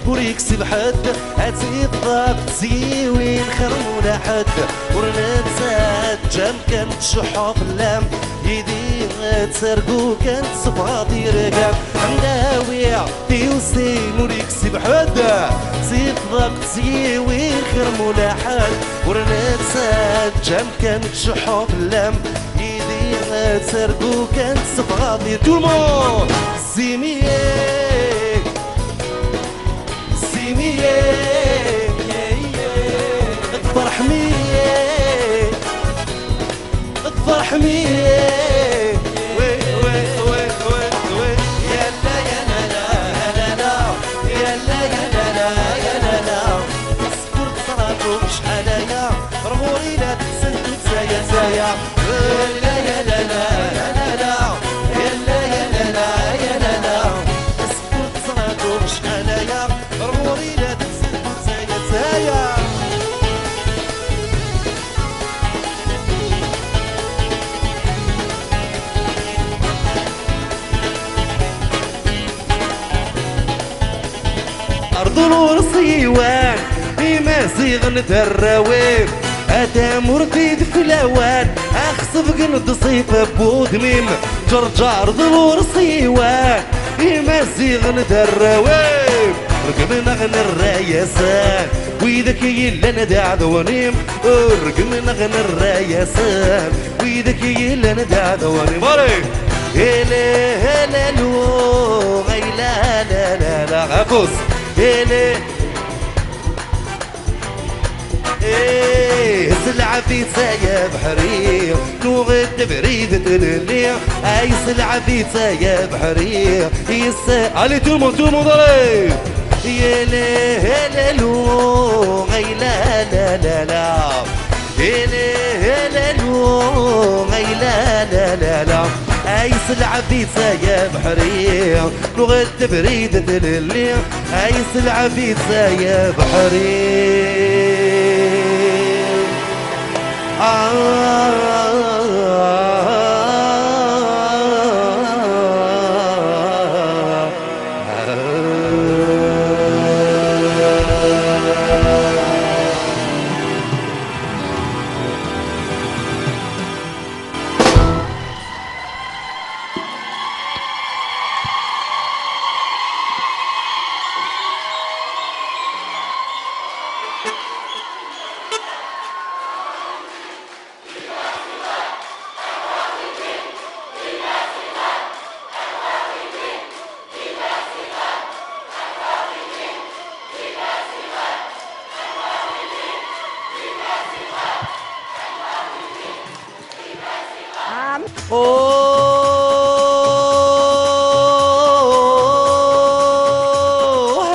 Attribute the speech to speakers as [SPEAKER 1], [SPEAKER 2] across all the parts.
[SPEAKER 1] وريكسب حد هاتي الضغط زيوين خرمونا حد ورنتساد جام كانت شحوف اللام يدي تسرقو كانت صفاطي رقام عنداويع تيوسين وريكسب حد زيد ضغط زيوين خرمونا حد ورنتساد جام كانت شحوف اللام يدي تسرقو كانت صفاطي تومون زيميه زيميه الفرح ميه الفرح ميه شحاليا رغوري لا تسنتو تسايا تسايا لا يا لا لا لا لا يا لا يا لا لا يا لا لا اسكت صراتو شحاليا رغوري لا تسنتو تسايا تسايا أرض الورصيوان ما صيغن الراويب أتا مرتيد في الأوان أخصف قند صيف بودميم جرجار ظلور صيوان ما صيغن الراويب رقم نغنى الرايسان ويدك يلا ندع ذوانيم رقم نغنى الرايسان ويدك يلا ندع ذوانيم هلا هلا لو غيلا لا لا لا غاكوس هلا ايه سلعة في يا بحرية نوغد بريدة الليل اي سلعة في يا بحرية علي تومو تومو ضريب يا لا لو غيلا لا لا لا يا لا لو غيلا لا لا لا اي سلعة في يا بحرية نوغد بريدة الليل اي سلعة في يا بحرية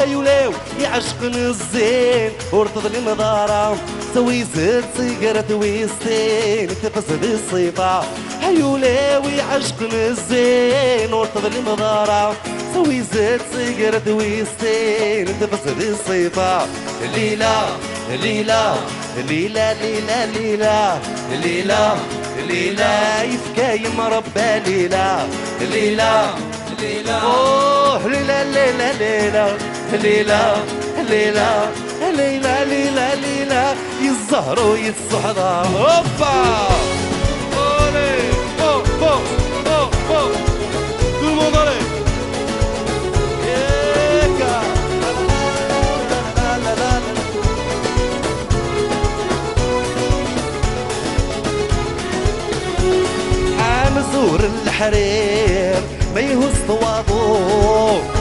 [SPEAKER 1] هيولاو يعشقن الزين ورتض المضارة سوي زد سيجارة ويستين تفسد الصيفة هيولاو يعشقن الزين ورتض المضارة سوي زد سيجارة ويستين تفسد الصيفة الليلة الليلة الليلة الليلة الليلة الليلة الليلة يفكايم ربا ليلة الليلة الليلة اوه ليلة ليلة ليلة الليلة الليلة الليلة الليلة الليلة يزهروا يتصحضا هوبا اولي فوق فوق فوق فوق tout le monde allez مزور الحرير ما يهز طواضو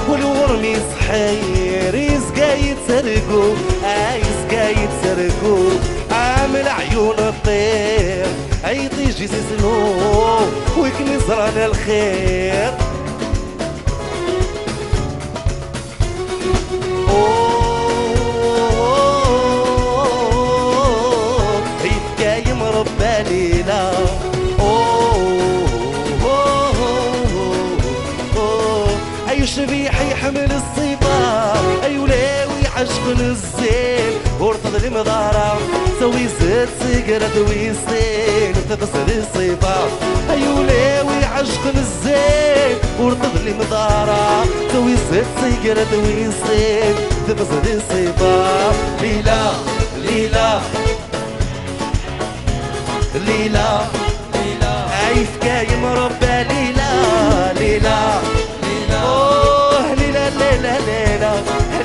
[SPEAKER 1] والورم يسحير يسقى يتسرقو يسقى يتسرقو عامل عيون الطير عيطيج يسسنو ويكنز رانا الخير يبكى مربى ليلة شبيح يحمل الصيفة أيولاوي عشق الزين ورطض المضارة سوي زد سيجارة ويستين تفسد الصيفة أيولاوي عشق الزين ورطب لي مدارة تويسيت سيقرا تويسيت تبصد الصباح ليلى ليلى ليلى ليلى عايف كايم ربا ليلى ليلى ليلى اوه ليلى ليلى ليلى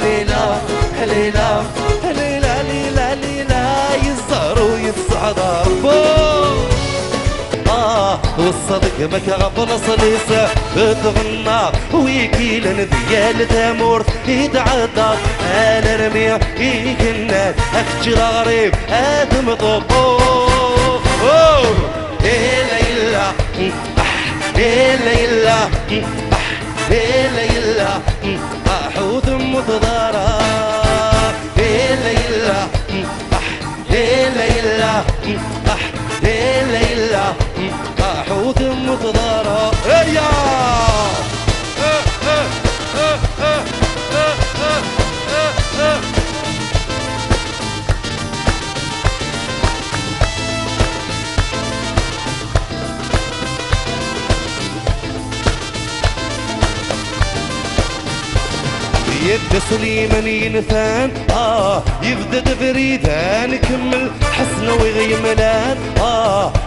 [SPEAKER 1] ليلى ليلى ليلى ليلى ليلى يزهر ويتصعد فوق والصدق ما كغفل صليسة تغنى ويكيل نديال ثمور يتعدى انا رميع يكنات اكتشر غريب ادم طب إيه ليلى إيه ليلى إيه ليلى أحوث متضارة إيه ليلى إيه ليلى إيه ليلى أحوث متضارة هيا يد سليمان ينثان يبدا تفريدان كمل حسن ويغيملان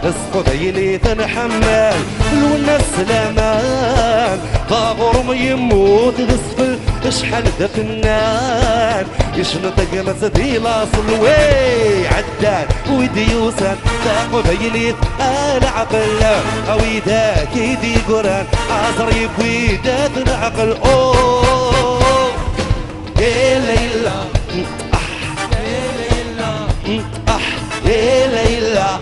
[SPEAKER 1] اسقط يليثن حمال الوناس سلامان طاغور ما يموت غسفل اشحال دفنان يشنطق مسدي لاصل وي عدان ويديوسان تاقو بيليث العقل اويداك يدي قران عصر يبوي دات العقل يا ليلى يا ليلى يا ليلى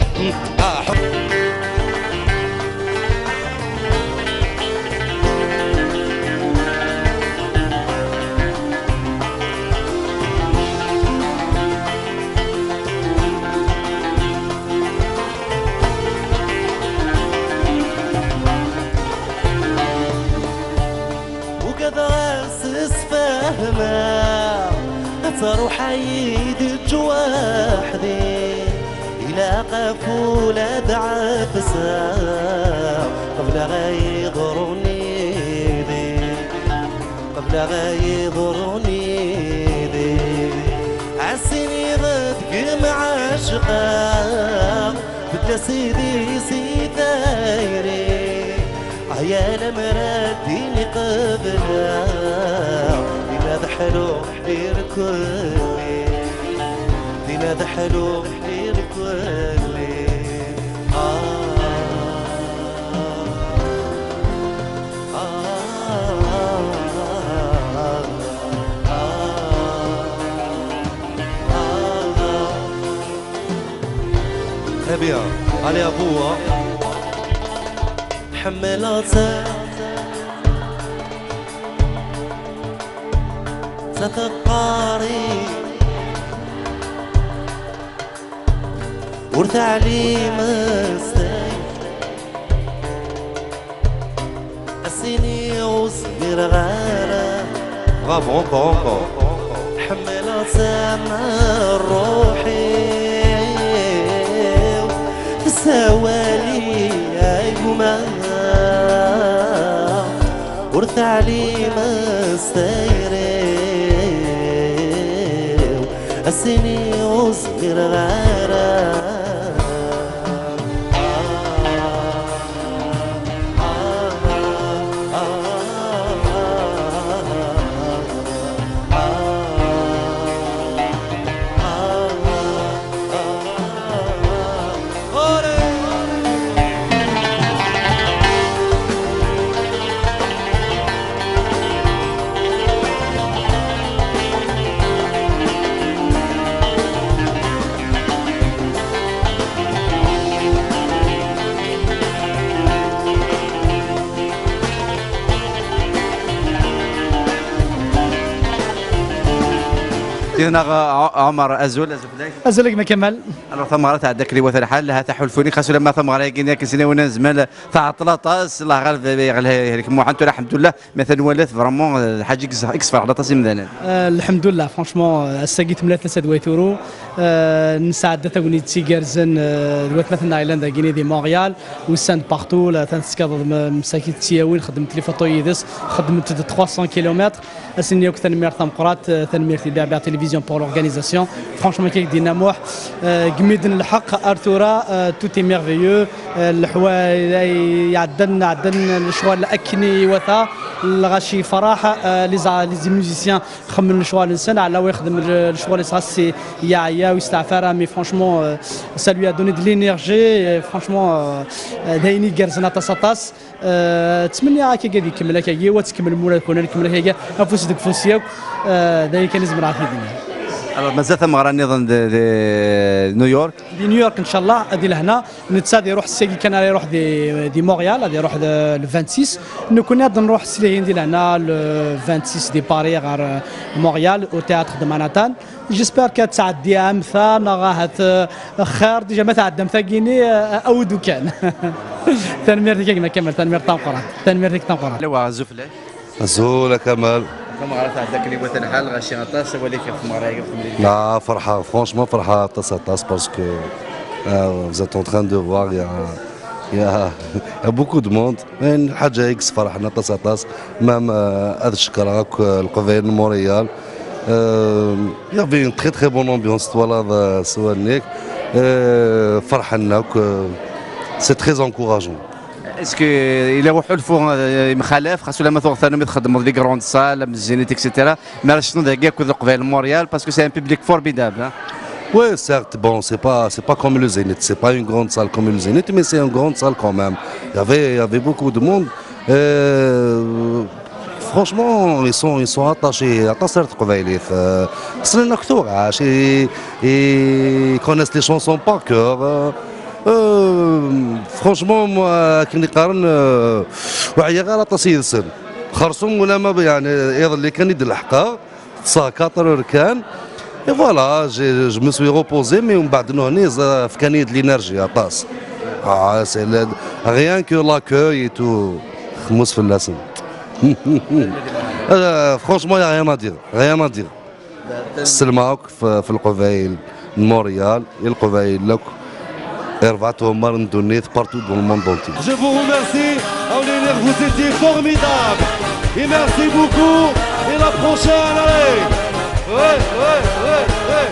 [SPEAKER 1] تروح عيد الجواحدي إلى قفولة عبسة قبل غيضرني ذي قبل غيضرني ذي عسيني غدك معاشقة بدلا سيدي سيدايري عيال مرديني قبلها دينا حلو يركلي دينا حلو يركلي ربيع علي ابوها حملاتها ستقاري ورتعليم السيف السيني وصغير غارة غابون حملات سما روحي سوالي أيهما ورتعليم السيري السني وصغير غارة
[SPEAKER 2] إذن عمر أزول فلاك
[SPEAKER 3] أزولك ما كمل
[SPEAKER 2] الو ثمرة تاع داك اللي وثر حال لها تحلفوني خاصو لما ثمرة كينا كسنا ونا زمان تاع طلاطاس الله غالب هذيك موحنتو الحمد لله مثلا ولات فريمون حاجه اكسفر على طاسي مثلا
[SPEAKER 3] الحمد لله فرانشمون الساقيت ملا 3 دويتورو نساعد تاوني تيغارزن دوات مثلا ايلاند كيني دي مونريال وساند بارتو لا تنسكاد مساكيت تياوين خدمت لي فوتويدس خدمت 300 كيلومتر اسني وقت تنمير ثمقرات تنمير تبع تلفزيون بور لورغانيزاسيون فرانشمون كيك دينا موح قميدن الحق ارتورا توتي ميرفيو الحوايج عدن الشوال اكني وثا الغاشي فرحه لي ميوزيسيان خمن الشوال الانسان على ويخدم الشوال سي يا ويستعفر مي فرانشمون ça lui a donné de l'énergie franchement دايني جرزنا تصاطاس تمني هكا قاعد يكمل هكا وتكمل مولا كون نكمل هكا افوس ديك فوسياك دايما كان لازم راح يدير
[SPEAKER 2] الو مازال ثم غرا نظن نيويورك
[SPEAKER 3] دي نيويورك ان شاء الله ادي لهنا نتسادي يروح الساقي كان يروح دي مونريال غادي يروح ل 26 نكون غادي نروح السليين دي لهنا ل 26 دي باري غير مونريال او تياتر دو مانهاتان جيسبر كتعدي امثا نغاهت خير ديجا ما تعدم ثاقيني اودو كان تنمير ديك ما كمل تنمير طنقره تنمير ديك طنقره
[SPEAKER 2] لو زفلاك
[SPEAKER 1] زول كمال
[SPEAKER 2] ثم غرا تاع داك اللي وثر حال غاشي غطاس ولكن ثم غرا
[SPEAKER 1] لا فرحة franchement فرحة تصاطاس parce que vous êtes en train de voir il y a beaucoup de monde حاجة اكس فرحنا تصاطاس مام هذا الشكراك القبائل مونريال il y avait une très très bonne ambiance طوال سوالنيك فرحنا c'est très encourageant.
[SPEAKER 2] اسكو الى روحوا الفور مخالف خاصو لما ثوق ثاني تخدموا في كروند سال مزينيت اكسيتيرا ما راش شنو ذاك كود القبائل مونريال باسكو سي ان بوبليك فورميدابل.
[SPEAKER 1] Oui, certes, bon, c'est pas comme le Zénith, c'est pas une grande salle comme le Zénith, mais c'est une grande salle quand même. Il y avait beaucoup de monde. Franchement, ils sont attachés à Tassert Kouvailif. C'est un acteur, ils connaissent les chansons par cœur. فرانشمون كي نقارن وعيا غير تصيد السن خرصوم ولا ما يعني ايضا اللي كان يدير الحقا صا 4 ركان اي فوالا جو مو سوي روبوزي مي ومن بعد هنا في كان يد لينيرجي طاس سي ريان كو لاكوي تو خمس في اللسن فرانشمون يا ريان ادير سلماوك في القبائل مونريال القبائل لك Hervato Marndonnet partout dans le monde entier.
[SPEAKER 4] Je vous remercie, Auliner, vous étiez formidable. Et merci beaucoup. Et la prochaine, allez. Ouais, ouais, ouais, ouais.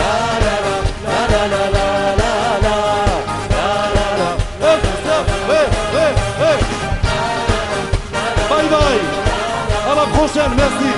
[SPEAKER 4] La la la la la la la la la la la. Ouais, ouais, ouais. Bye bye. À la prochaine, merci.